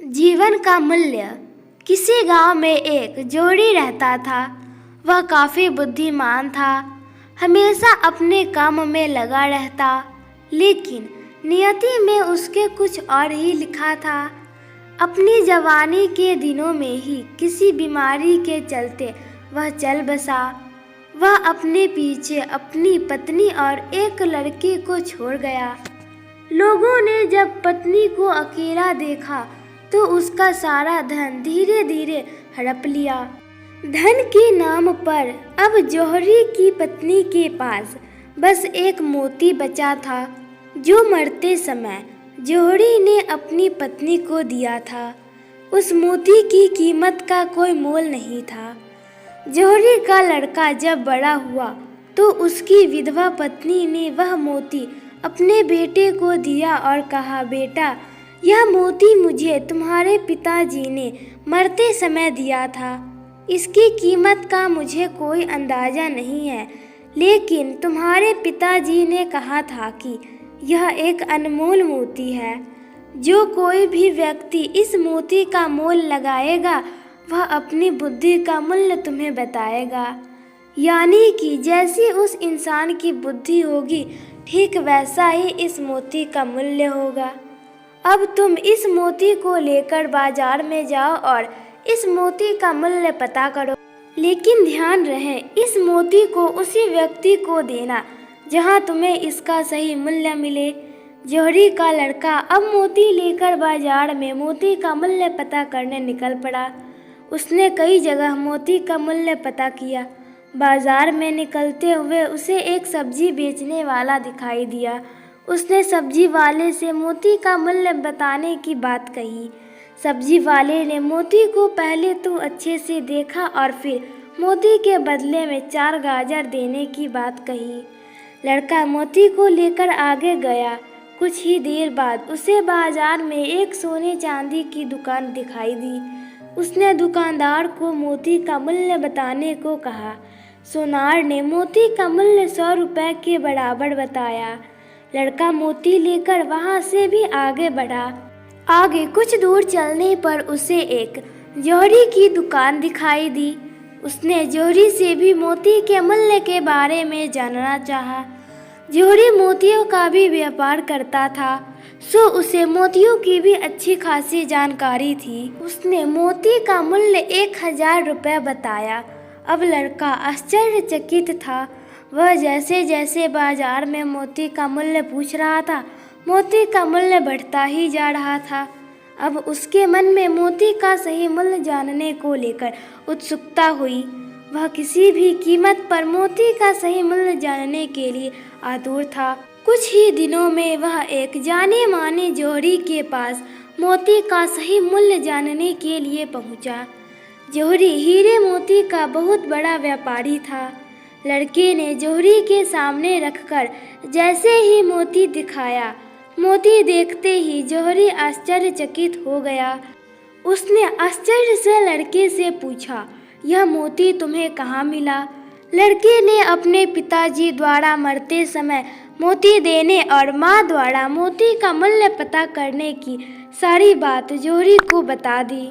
जीवन का मूल्य। किसी गांव में एक जोड़ी रहता था। वह काफ़ी बुद्धिमान था, हमेशा अपने काम में लगा रहता, लेकिन नियति में उसके कुछ और ही लिखा था। अपनी जवानी के दिनों में ही किसी बीमारी के चलते वह चल बसा। वह अपने पीछे अपनी पत्नी और एक लड़के को छोड़ गया। लोगों ने जब पत्नी को अकेला देखा तो उसका सारा धन धीरे धीरे हड़प लिया। धन के नाम पर अब जौहरी की पत्नी के पास बस एक मोती बचा था, जो मरते समय जौहरी ने अपनी पत्नी को दिया था। उस मोती की कीमत का कोई मोल नहीं था। जौहरी का लड़का जब बड़ा हुआ तो उसकी विधवा पत्नी ने वह मोती अपने बेटे को दिया और कहा, बेटा, यह मोती मुझे तुम्हारे पिताजी ने मरते समय दिया था। इसकी कीमत का मुझे कोई अंदाज़ा नहीं है, लेकिन तुम्हारे पिताजी ने कहा था कि यह एक अनमोल मोती है। जो कोई भी व्यक्ति इस मोती का मोल लगाएगा वह अपनी बुद्धि का मूल्य तुम्हें बताएगा। यानी कि जैसी उस इंसान की बुद्धि होगी, ठीक वैसा ही इस मोती का मूल्य होगा। अब तुम इस मोती को लेकर बाजार में जाओ और इस मोती का मूल्य पता करो, लेकिन ध्यान रहे इस मोती को उसी व्यक्ति को देना जहां तुम्हें इसका सही मूल्य मिले। जौहरी का लड़का अब मोती लेकर बाजार में मोती का मूल्य पता करने निकल पड़ा। उसने कई जगह मोती का मूल्य पता किया। बाजार में निकलते हुए उसे एक सब्जी बेचने वाला दिखाई दिया। उसने सब्जी वाले से मोती का मूल्य बताने की बात कही। सब्जी वाले ने मोती को पहले तो अच्छे से देखा और फिर मोती के बदले में 4 गाजर देने की बात कही। लड़का मोती को लेकर आगे गया। कुछ ही देर बाद उसे बाजार में एक सोने चांदी की दुकान दिखाई दी। उसने दुकानदार को मोती का मूल्य बताने को कहा। सोनार ने मोती का मूल्य 100 रुपये के बराबर बताया। लड़का मोती लेकर वहां से भी आगे बढ़ा। आगे कुछ दूर चलने पर उसे एक जौहरी की दुकान दिखाई दी। उसने जौहरी से भी मोती के मूल्य के बारे में जानना चाहा। जौहरी मोतियों का भी व्यापार करता था, सो उसे मोतियों की भी अच्छी खासी जानकारी थी। उसने मोती का मूल्य 1000 रुपये बताया। अब लड़का आश्चर्यचकित था। वह जैसे जैसे बाजार में मोती का मूल्य पूछ रहा था, मोती का मूल्य बढ़ता ही जा रहा था। अब उसके मन में मोती का सही मूल्य जानने को लेकर उत्सुकता हुई। वह किसी भी कीमत पर मोती का सही मूल्य जानने के लिए आतुर था। कुछ ही दिनों में वह एक जाने माने जौहरी के पास मोती का सही मूल्य जानने के लिए पहुंचा। जौहरी हीरे मोती का बहुत बड़ा व्यापारी था। लड़के ने जौहरी के सामने रखकर जैसे ही मोती दिखाया, मोती देखते ही जौहरी आश्चर्यचकित हो गया। उसने आश्चर्य से लड़के से पूछा, यह मोती तुम्हें कहाँ मिला? लड़के ने अपने पिताजी द्वारा मरते समय मोती देने और माँ द्वारा मोती का मूल्य पता करने की सारी बात जौहरी को बता दी।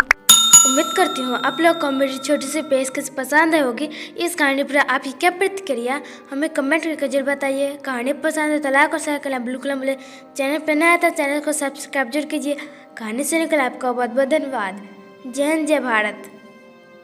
उम्मीद करती हूँ आप लोग को मेरी छोटी सी पेशकश पसंद आई होगी। इस कहानी पर आपकी क्या प्रतिक्रिया हमें कमेंट करके जरूर बताइए। कहानी पसंद है तो लाइक और शेयर करें, बिल्कुल मिले। चैनल पर नया था चैनल को सब्सक्राइब जरूर कीजिए। कहानी सुनने के लिए आपका बहुत बहुत धन्यवाद। जय हिंद, जय भारत।